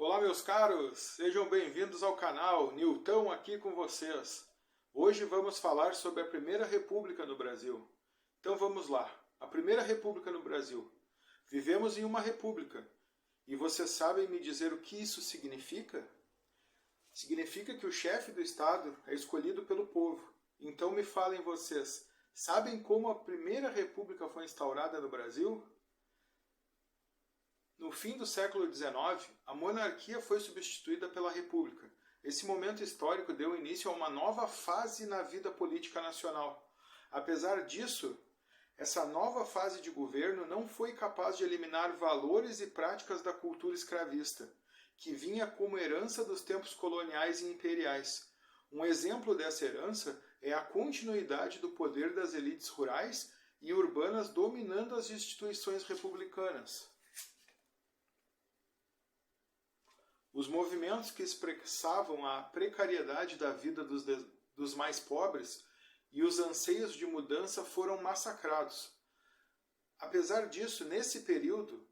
Olá, meus caros, sejam bem-vindos ao canal, Nilton aqui com vocês. Hoje vamos falar sobre a Primeira República no Brasil. Então vamos lá, a Primeira República no Brasil. Vivemos em uma república, e vocês sabem me dizer o que isso significa? Significa que o chefe do Estado é escolhido pelo povo. Então me falem vocês, sabem como a Primeira República foi instaurada no Brasil? No fim do século XIX, a monarquia foi substituída pela república. Esse momento histórico deu início a uma nova fase na vida política nacional. Apesar disso, essa nova fase de governo não foi capaz de eliminar valores e práticas da cultura escravista, que vinha como herança dos tempos coloniais e imperiais. Um exemplo dessa herança é a continuidade do poder das elites rurais e urbanas dominando as instituições republicanas. Os movimentos que expressavam a precariedade da vida dos mais pobres e os anseios de mudança foram massacrados. Apesar disso, nesse período,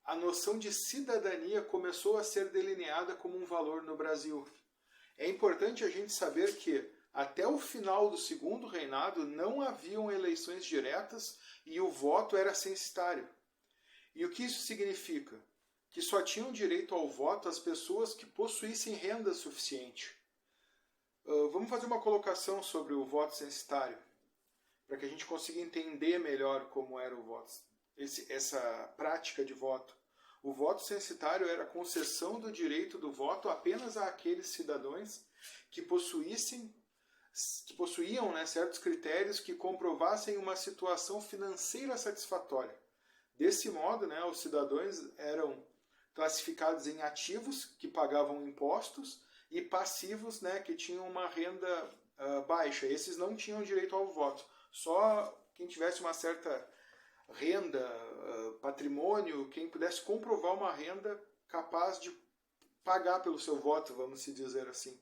a noção de cidadania começou a ser delineada como um valor no Brasil. É importante a gente saber que, até o final do Segundo Reinado, não haviam eleições diretas e o voto era censitário. E o que isso significa? Que só tinham direito ao voto as pessoas que possuíssem renda suficiente. Vamos fazer uma colocação sobre o voto censitário, para que a gente consiga entender melhor como era o voto, essa prática de voto. O voto censitário era a concessão do direito do voto apenas àqueles cidadãos que possuíam certos critérios que comprovassem uma situação financeira satisfatória. Desse modo, os cidadãos eram classificados em ativos, que pagavam impostos, e passivos, que tinham uma renda baixa. Esses não tinham direito ao voto. Só quem tivesse uma certa renda, patrimônio, quem pudesse comprovar uma renda capaz de pagar pelo seu voto, vamos se dizer assim.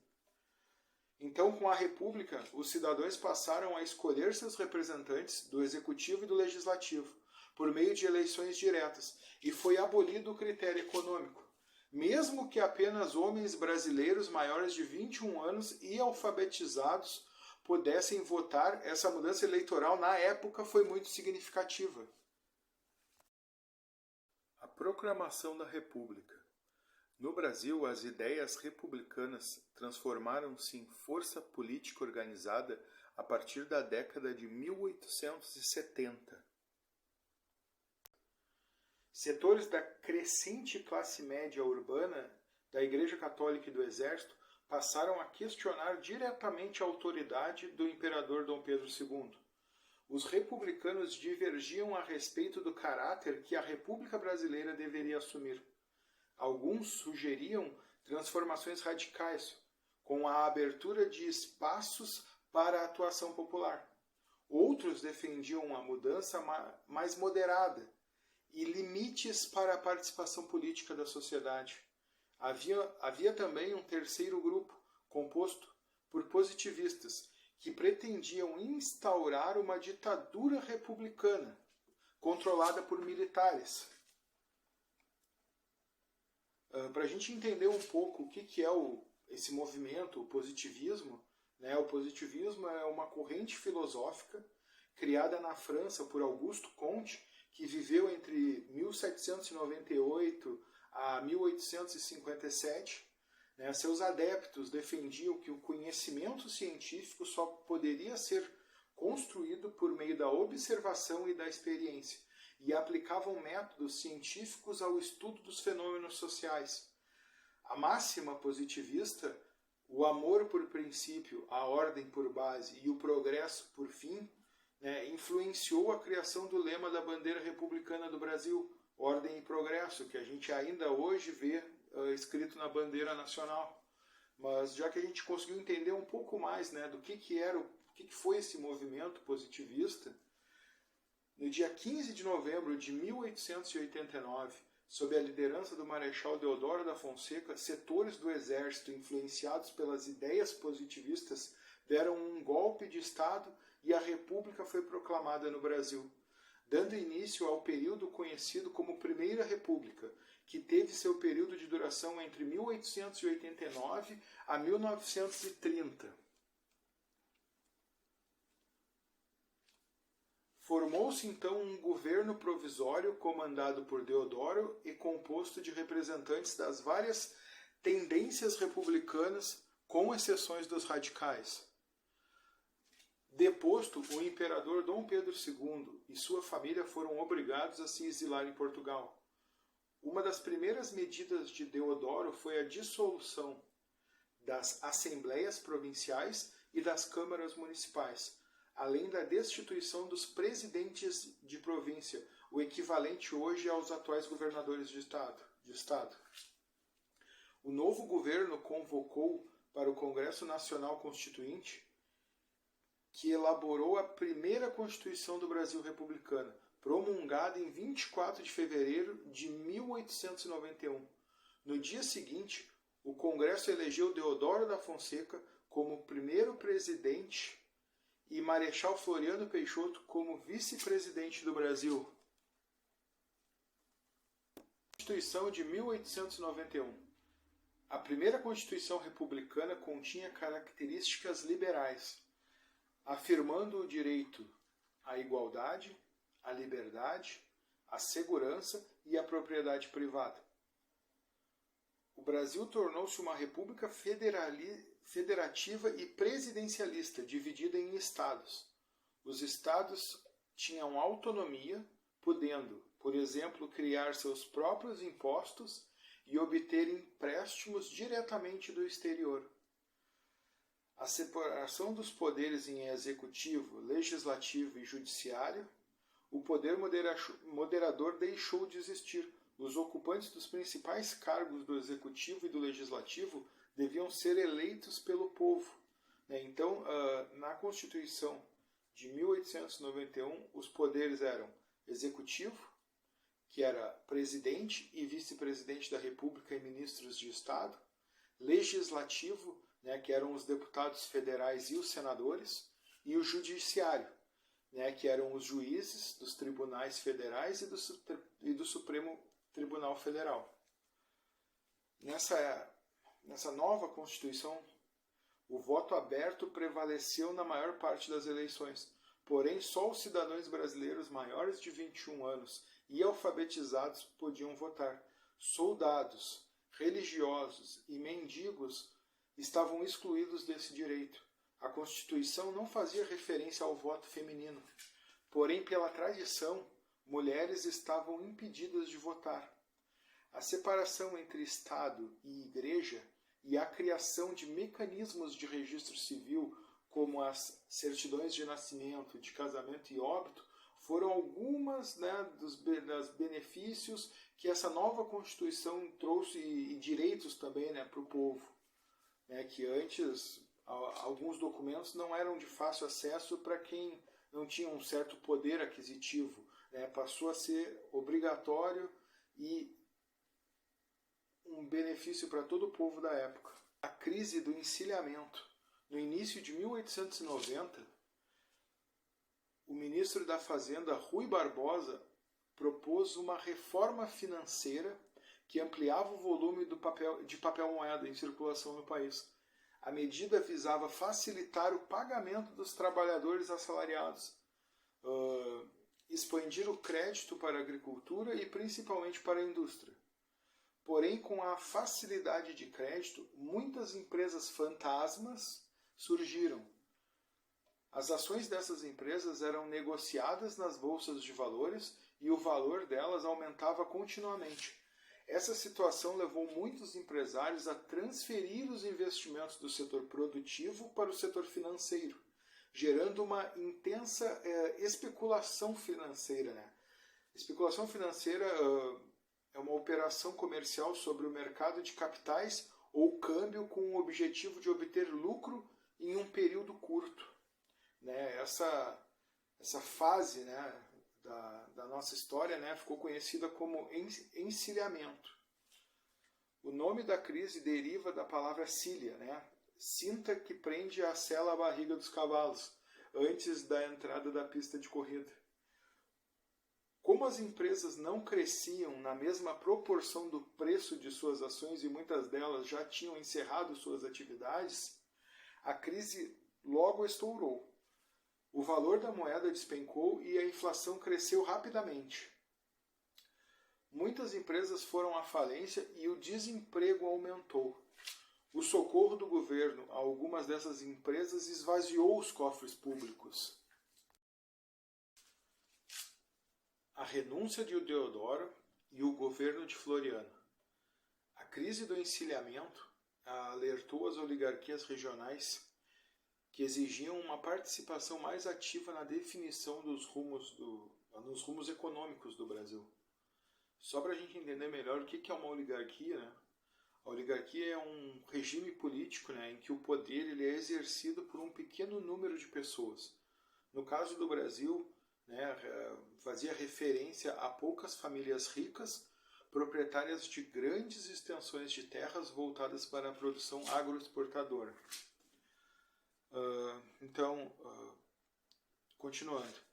Então, com a República, os cidadãos passaram a escolher seus representantes do Executivo e do Legislativo, por meio de eleições diretas, e foi abolido o critério econômico. Mesmo que apenas homens brasileiros maiores de 21 anos e alfabetizados pudessem votar, essa mudança eleitoral na época foi muito significativa. A proclamação da República. No Brasil, as ideias republicanas transformaram-se em força política organizada a partir da década de 1870. Setores da crescente classe média urbana, da Igreja Católica e do Exército passaram a questionar diretamente a autoridade do imperador Dom Pedro II. Os republicanos divergiam a respeito do caráter que a República Brasileira deveria assumir. Alguns sugeriam transformações radicais, com a abertura de espaços para a atuação popular. Outros defendiam uma mudança mais moderada e limites para a participação política da sociedade. Havia também um terceiro grupo, composto por positivistas, que pretendiam instaurar uma ditadura republicana, controlada por militares. Para a gente entender um pouco o que é esse movimento, o positivismo, o positivismo é uma corrente filosófica criada na França por Auguste Comte, que viveu entre 1798 a 1857. Seus adeptos defendiam que o conhecimento científico só poderia ser construído por meio da observação e da experiência, e aplicavam métodos científicos ao estudo dos fenômenos sociais. A máxima positivista, o amor por princípio, a ordem por base e o progresso por fim, influenciou a criação do lema da bandeira republicana do Brasil, Ordem e Progresso, que a gente ainda hoje vê escrito na bandeira nacional. Mas já que a gente conseguiu entender um pouco mais do que foi esse movimento positivista, no dia 15 de novembro de 1889, sob a liderança do Marechal Deodoro da Fonseca, setores do Exército influenciados pelas ideias positivistas deram um golpe de Estado e a República foi proclamada no Brasil. dando início ao período conhecido como Primeira República, que teve seu período de duração entre 1889 a 1930. Formou-se então um governo provisório comandado por Deodoro e composto de representantes das várias tendências republicanas, com exceções dos radicais. Deposto, o imperador Dom Pedro II e sua família foram obrigados a se exilar em Portugal. Uma das primeiras medidas de Deodoro foi a dissolução das assembleias provinciais e das câmaras municipais, além da destituição dos presidentes de província, o equivalente hoje aos atuais governadores de estado. O novo governo convocou para o Congresso Nacional Constituinte, que elaborou a primeira Constituição do Brasil republicana, promulgada em 24 de fevereiro de 1891. No dia seguinte, o Congresso elegeu Deodoro da Fonseca como primeiro presidente e Marechal Floriano Peixoto como vice-presidente do Brasil. Constituição de 1891. A primeira Constituição republicana continha características liberais, afirmando o direito à igualdade, à liberdade, à segurança e à propriedade privada. O Brasil tornou-se uma república federativa e presidencialista, dividida em estados. Os estados tinham autonomia, podendo, por exemplo, criar seus próprios impostos e obter empréstimos diretamente do exterior. A separação dos poderes em executivo, legislativo e judiciário, o poder moderador deixou de existir. Os ocupantes dos principais cargos do executivo e do legislativo deviam ser eleitos pelo povo. Então, na Constituição de 1891, os poderes eram executivo, que era presidente e vice-presidente da República e ministros de Estado, legislativo, que eram os deputados federais e os senadores, e o judiciário, que eram os juízes dos tribunais federais e do Supremo Tribunal Federal. Nessa nova Constituição, o voto aberto prevaleceu na maior parte das eleições, porém só os cidadãos brasileiros maiores de 21 anos e alfabetizados podiam votar. Soldados, religiosos e mendigos estavam excluídos desse direito. A Constituição não fazia referência ao voto feminino, porém, pela tradição, mulheres estavam impedidas de votar. A separação entre Estado e Igreja e a criação de mecanismos de registro civil, como as certidões de nascimento, de casamento e óbito, foram algumas dos benefícios que essa nova Constituição trouxe e direitos também para o povo. Que antes alguns documentos não eram de fácil acesso para quem não tinha um certo poder aquisitivo. Passou a ser obrigatório e um benefício para todo o povo da época. A crise do encilhamento. No início de 1890, o ministro da Fazenda, Rui Barbosa, propôs uma reforma financeira que ampliava o volume de papel moeda em circulação no país. A medida visava facilitar o pagamento dos trabalhadores assalariados, expandir o crédito para a agricultura e principalmente para a indústria. Porém, com a facilidade de crédito, muitas empresas fantasmas surgiram. As ações dessas empresas eram negociadas nas bolsas de valores e o valor delas aumentava continuamente. Essa situação levou muitos empresários a transferir os investimentos do setor produtivo para o setor financeiro, gerando uma intensa especulação financeira. Especulação financeira é uma operação comercial sobre o mercado de capitais ou câmbio com o objetivo de obter lucro em um período curto. Essa fase da nossa história ficou conhecida como encilhamento. O nome da crise deriva da palavra cilha, cinta que prende a sela à barriga dos cavalos, antes da entrada da pista de corrida. Como as empresas não cresciam na mesma proporção do preço de suas ações e muitas delas já tinham encerrado suas atividades, a crise logo estourou. O valor da moeda despencou e a inflação cresceu rapidamente. Muitas empresas foram à falência e o desemprego aumentou. O socorro do governo a algumas dessas empresas esvaziou os cofres públicos. A renúncia de Deodoro e o governo de Floriano. A crise do encilhamento alertou as oligarquias regionais que exigiam uma participação mais ativa na definição dos nos rumos econômicos do Brasil. Só para a gente entender melhor o que é uma oligarquia, né? A oligarquia é um regime político, né, em que o poder ele é exercido por um pequeno número de pessoas. No caso do Brasil, né, fazia referência a poucas famílias ricas, proprietárias de grandes extensões de terras voltadas para a produção agroexportadora. Continuando.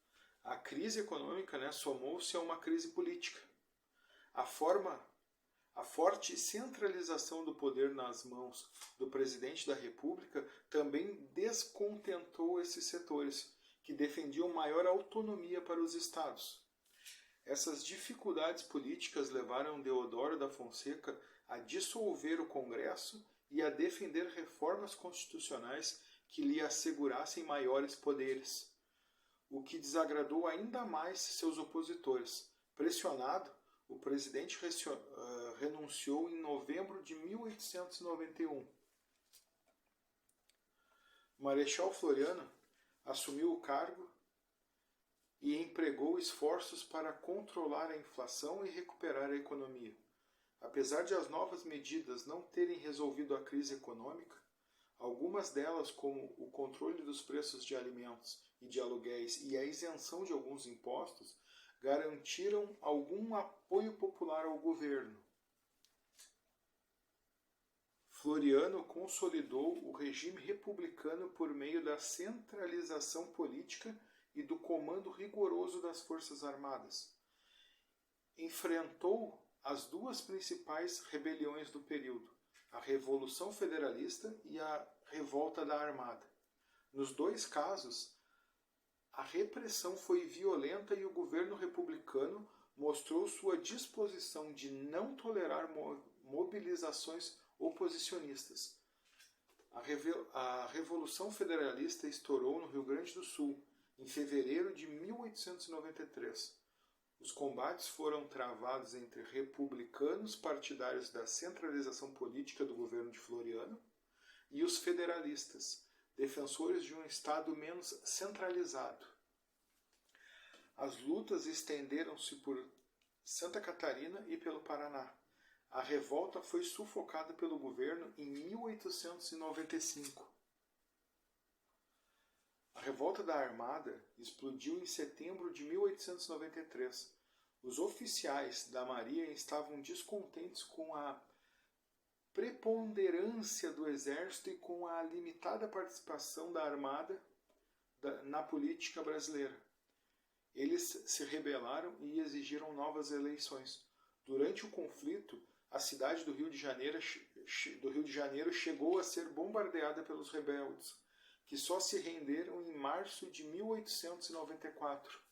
A crise econômica, né, somou-se a uma crise política. A forte centralização do poder nas mãos do presidente da República também descontentou esses setores, que defendiam maior autonomia para os estados. Essas dificuldades políticas levaram Deodoro da Fonseca a dissolver o Congresso e a defender reformas constitucionais que lhe assegurassem maiores poderes, o que desagradou ainda mais seus opositores. Pressionado, o presidente renunciou em novembro de 1891. Marechal Floriano assumiu o cargo e empregou esforços para controlar a inflação e recuperar a economia. Apesar de as novas medidas não terem resolvido a crise econômica, algumas delas, como o controle dos preços de alimentos e de aluguéis e a isenção de alguns impostos, garantiram algum apoio popular ao governo. Floriano consolidou o regime republicano por meio da centralização política e do comando rigoroso das Forças Armadas. Enfrentou as duas principais rebeliões do período, a Revolução Federalista e a Revolta da Armada. Nos dois casos, a repressão foi violenta e o governo republicano mostrou sua disposição de não tolerar mobilizações oposicionistas. A Revolução Federalista estourou no Rio Grande do Sul, em fevereiro de 1893. Os combates foram travados entre republicanos partidários da centralização política do governo de Floriano e os federalistas, defensores de um Estado menos centralizado. As lutas estenderam-se por Santa Catarina e pelo Paraná. A revolta foi sufocada pelo governo em 1895. A revolta da Armada explodiu em setembro de 1893. Os oficiais da Marinha estavam descontentes com a preponderância do exército e com a limitada participação da Armada na política brasileira. Eles se rebelaram e exigiram novas eleições. Durante o conflito, a cidade do Rio de Janeiro chegou a ser bombardeada pelos rebeldes, que só se renderam em março de 1894.